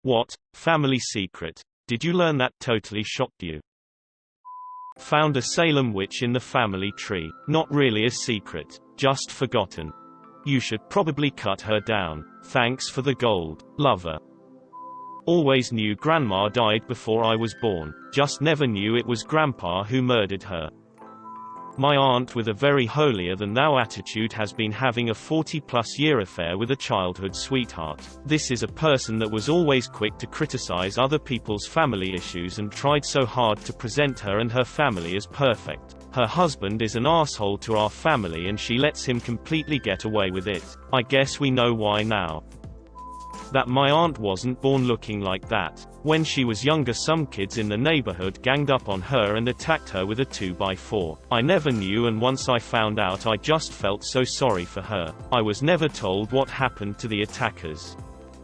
What? Family secret? Did you learn that totally shocked you? Found a Salem witch in the family tree. Not really a secret, just forgotten. You should probably cut her down. Thanks for the gold. Lover. Always knew Grandma died before I was born, just never knew it was Grandpa who murdered her. My aunt with a very holier-than-thou attitude has been having a 40-plus-year affair with a childhood sweetheart. This is a person that was always quick to criticize other people's family issues and tried so hard to present her and her family as perfect. Her husband is an asshole to our family and she lets him completely get away with it. I guess we know why now. That my aunt wasn't born looking like that. When she was younger, some kids in the neighborhood ganged up on her and attacked her with a 2x4. I never knew, and once I found out I just felt so sorry for her. I was never told what happened to the attackers.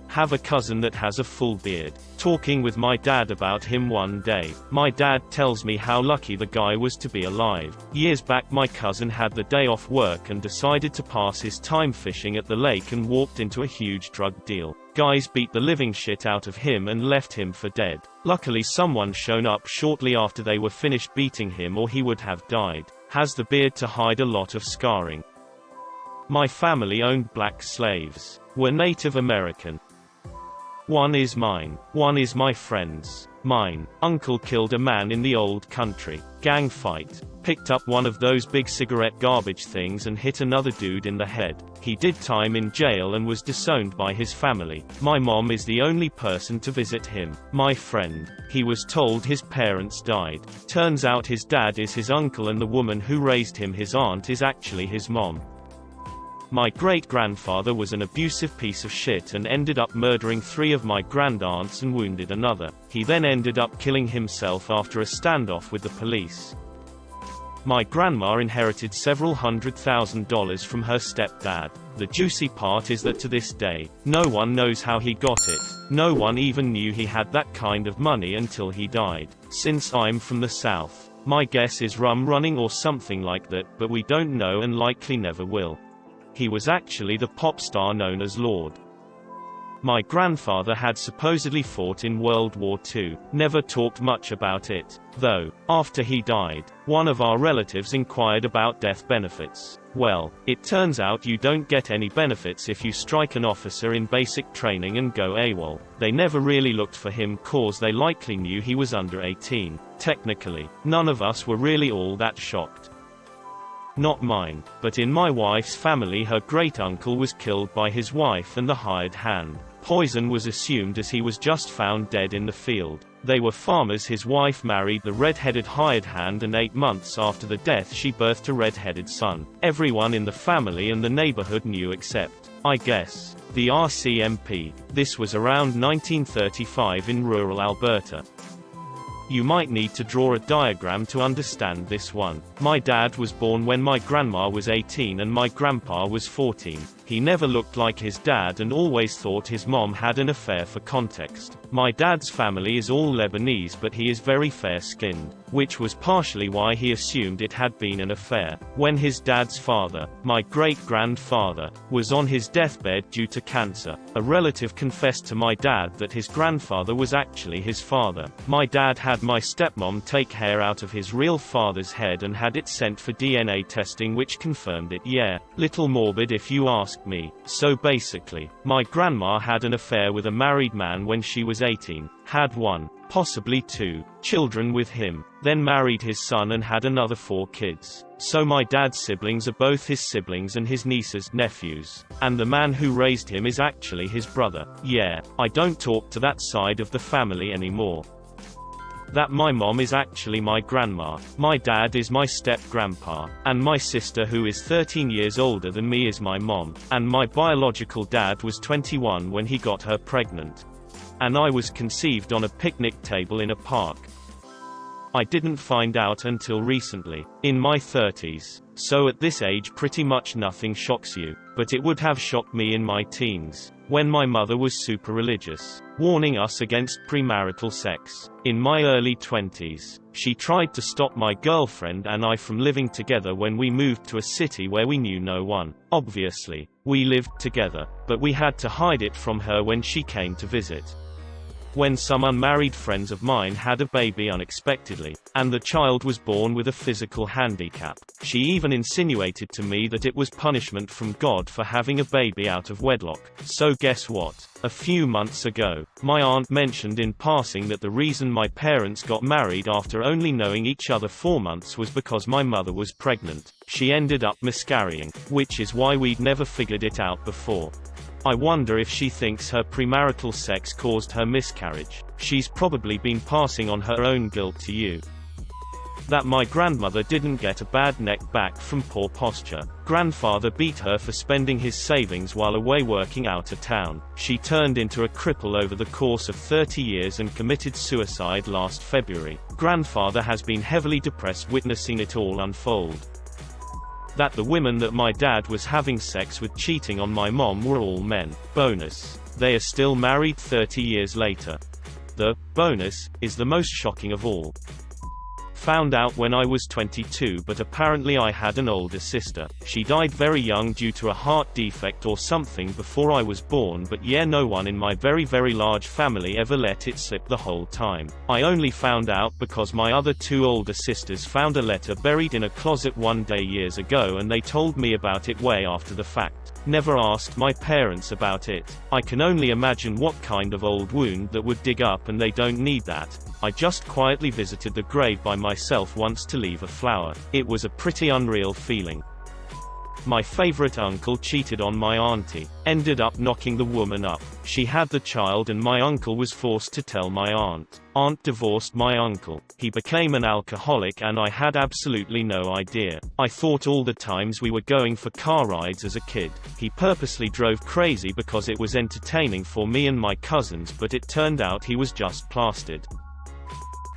Have a cousin that has a full beard. Talking with my dad about him one day, my dad tells me how lucky the guy was to be alive. Years back my cousin had the day off work and decided to pass his time fishing at the lake and walked into a huge drug deal. Guys beat the living shit out of him and left him for dead. Luckily someone shown up shortly after they were finished beating him or he would have died. Has the beard to hide a lot of scarring. My family owned black slaves. Were Native American. One is mine. One is my friend's. Mine. Uncle killed a man in the old country. Gang fight. Picked up one of those big cigarette garbage things and hit another dude in the head. He did time in jail and was disowned by his family. My mom is the only person to visit him. My friend. He was told his parents died. Turns out his dad is his uncle and the woman who raised him, his aunt, is actually his mom. My great-grandfather was an abusive piece of shit and ended up murdering 3 of my grandaunts and wounded another. He then ended up killing himself after a standoff with the police. My grandma inherited several $100,000 from her stepdad. The juicy part is that to this day, no one knows how he got it. No one even knew he had that kind of money until he died. Since I'm from the South, my guess is rum running or something like that, but we don't know and likely never will. He was actually the pop star known as Lord. My grandfather had supposedly fought in World War II, never talked much about it, though. After he died, one of our relatives inquired about death benefits. Well, it turns out you don't get any benefits if you strike an officer in basic training and go AWOL. They never really looked for him cause they likely knew he was under 18. Technically, none of us were really all that shocked. Not mine, but in my wife's family her great-uncle was killed by his wife and the hired hand. Poison was assumed as he was just found dead in the field. They were farmers. His wife married the red-headed hired hand and 8 months after the death she birthed a red-headed son. Everyone in the family and the neighborhood knew except, I guess, the RCMP. This was around 1935 in rural Alberta. You might need to draw a diagram to understand this one. My dad was born when my grandma was 18 and my grandpa was 14. He never looked like his dad and always thought his mom had an affair. For context, my dad's family is all Lebanese but he is very fair-skinned, which was partially why he assumed it had been an affair. When his dad's father, my great-grandfather, was on his deathbed due to cancer, a relative confessed to my dad that his grandfather was actually his father. My dad had my stepmom take hair out of his real father's head and had it sent for DNA testing which confirmed it. Yeah, little morbid if you ask me. So basically, my grandma had an affair with a married man when she was 18, had 1, possibly 2, children with him, then married his son and had another 4 kids. So my dad's siblings are both his siblings and his nieces, nephews. And the man who raised him is actually his brother. Yeah, I don't talk to that side of the family anymore. That my mom is actually my grandma, my dad is my step-grandpa, and my sister who is 13 years older than me is my mom, and my biological dad was 21 when he got her pregnant. And I was conceived on a picnic table in a park. I didn't find out until recently, in my 30s. So at this age pretty much nothing shocks you, but it would have shocked me in my teens, when my mother was super religious, warning us against premarital sex. In my early 20s, she tried to stop my girlfriend and I from living together when we moved to a city where we knew no one. Obviously, we lived together, but we had to hide it from her when she came to visit. when some unmarried friends of mine had a baby unexpectedly, and the child was born with a physical handicap. She even insinuated to me that it was punishment from God for having a baby out of wedlock. So guess what? A few months ago, my aunt mentioned in passing that the reason my parents got married after only knowing each other 4 months was because my mother was pregnant. She ended up miscarrying, which is why we'd never figured it out before. I wonder if she thinks her premarital sex caused her miscarriage. She's probably been passing on her own guilt to you. That my grandmother didn't get a bad neck back from poor posture. Grandfather beat her for spending his savings while away working out of town. She turned into a cripple over the course of 30 years and committed suicide last February. Grandfather has been heavily depressed witnessing it all unfold. That the women that my dad was having sex with cheating on my mom were all men. Bonus. They are still married 30 years later. The bonus is the most shocking of all. Found out when I was 22, but apparently I had an older sister. She died very young due to a heart defect or something before I was born, but yeah, no one in my very large family ever let it slip the whole time. I only found out because my other 2 older sisters found a letter buried in a closet one day years ago, and they told me about it way after the fact. Never asked my parents about it. I can only imagine what kind of old wound that would dig up, and they don't need that. I just quietly visited the grave by myself once to leave a flower. It was a pretty unreal feeling. My favorite uncle cheated on my auntie, ended up knocking the woman up. She had the child and my uncle was forced to tell my aunt. Aunt divorced my uncle. He became an alcoholic and I had absolutely no idea. I thought all the times we were going for car rides as a kid. He purposely drove crazy because it was entertaining for me and my cousins, but it turned out he was just plastered.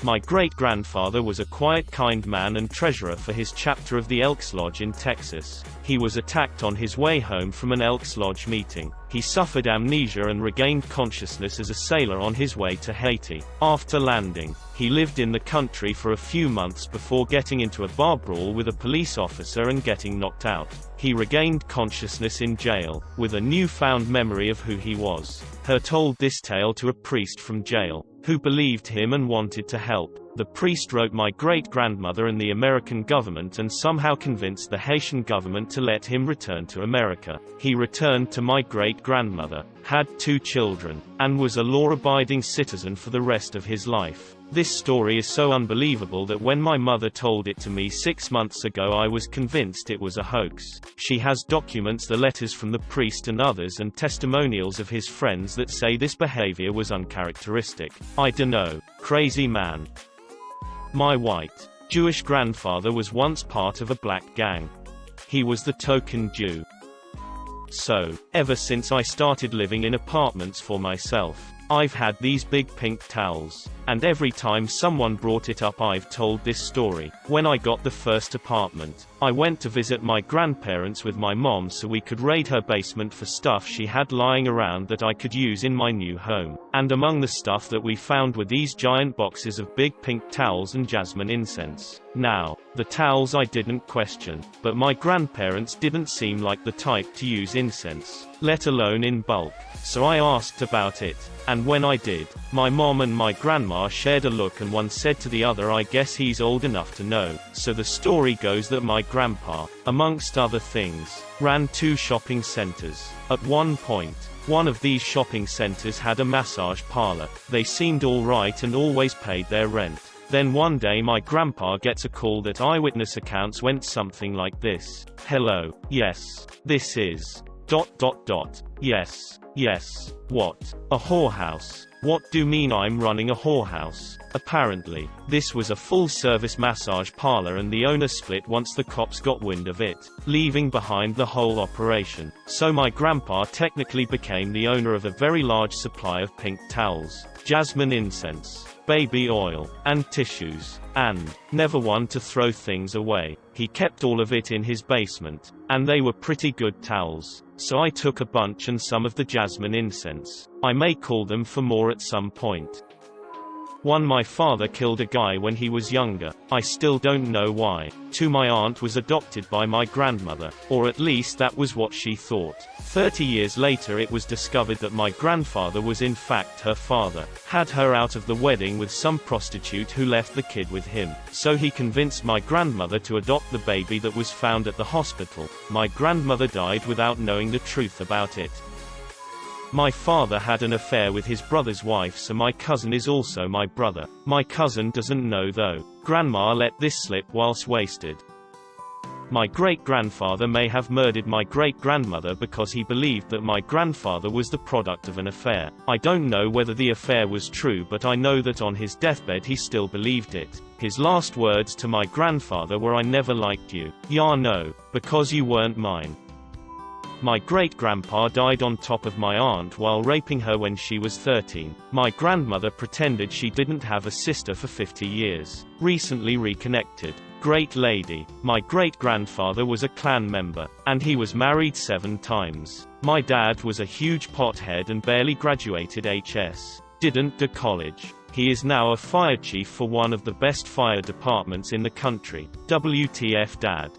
My great-grandfather was a quiet, kind man and treasurer for his chapter of the Elks Lodge in Texas. He was attacked on his way home from an Elks Lodge meeting. He suffered amnesia and regained consciousness as a sailor on his way to Haiti. After landing, he lived in the country for a few months before getting into a bar brawl with a police officer and getting knocked out. He regained consciousness in jail, with a newfound memory of who he was. He told this tale to a priest from jail, who believed him and wanted to help. The priest wrote my great-grandmother and the American government and somehow convinced the Haitian government to let him return to America. He returned to my great-grandmother, had 2 children, and was a law-abiding citizen for the rest of his life. This story is so unbelievable that when my mother told it to me 6 months ago, I was convinced it was a hoax. She has documents, the letters from the priest and others, and testimonials of his friends that say this behavior was uncharacteristic. I dunno. Crazy man. My white, Jewish grandfather was once part of a black gang. He was the token Jew. So, ever since I started living in apartments for myself, I've had these big pink towels. And every time someone brought it up, I've told this story. When I got the first apartment, I went to visit my grandparents with my mom so we could raid her basement for stuff she had lying around that I could use in my new home. And among the stuff that we found were these giant boxes of big pink towels and jasmine incense. Now, the towels I didn't question, but my grandparents didn't seem like the type to use incense, let alone in bulk. So I asked about it, and when I did, my mom and my grandma shared a look and one said to the other, I guess he's old enough to know. So the story goes that my grandpa, amongst other things, ran 2 shopping centers. At one point, one of these shopping centers had a massage parlor. They seemed alright and always paid their rent. Then one day my grandpa gets a call that eyewitness accounts went something like this. Hello, yes, this is ... Yes, what? A whorehouse. What do you mean I'm running a whorehouse? Apparently, this was a full-service massage parlor and the owner split once the cops got wind of it, leaving behind the whole operation. So my grandpa technically became the owner of a very large supply of pink towels, jasmine incense, baby oil, and tissues, and never one to throw things away. He kept all of it in his basement, and they were pretty good towels. So I took a bunch and some of the jasmine incense. I may call them for more at some point. 1. My father killed a guy when he was younger. I still don't know why. 2. My aunt was adopted by my grandmother, or at least that was what she thought. 30 years later it was discovered that my grandfather was in fact her father. Had her out of the wedding with some prostitute who left the kid with him. So he convinced my grandmother to adopt the baby that was found at the hospital. My grandmother died without knowing the truth about it. My father had an affair with his brother's wife, so my cousin is also my brother. My cousin doesn't know though. Grandma let this slip whilst wasted. My great-grandfather may have murdered my great-grandmother because he believed that my grandfather was the product of an affair. I don't know whether the affair was true, but I know that on his deathbed he still believed it. His last words to my grandfather were, "I never liked you. Ya no, because you weren't mine." My great-grandpa died on top of my aunt while raping her when she was 13. My grandmother pretended she didn't have a sister for 50 years. Recently reconnected. Great lady. My great-grandfather was a Klan member, and he was married 7 times. My dad was a huge pothead and barely graduated HS. Didn't go college. He is now a fire chief for one of the best fire departments in the country. WTF dad.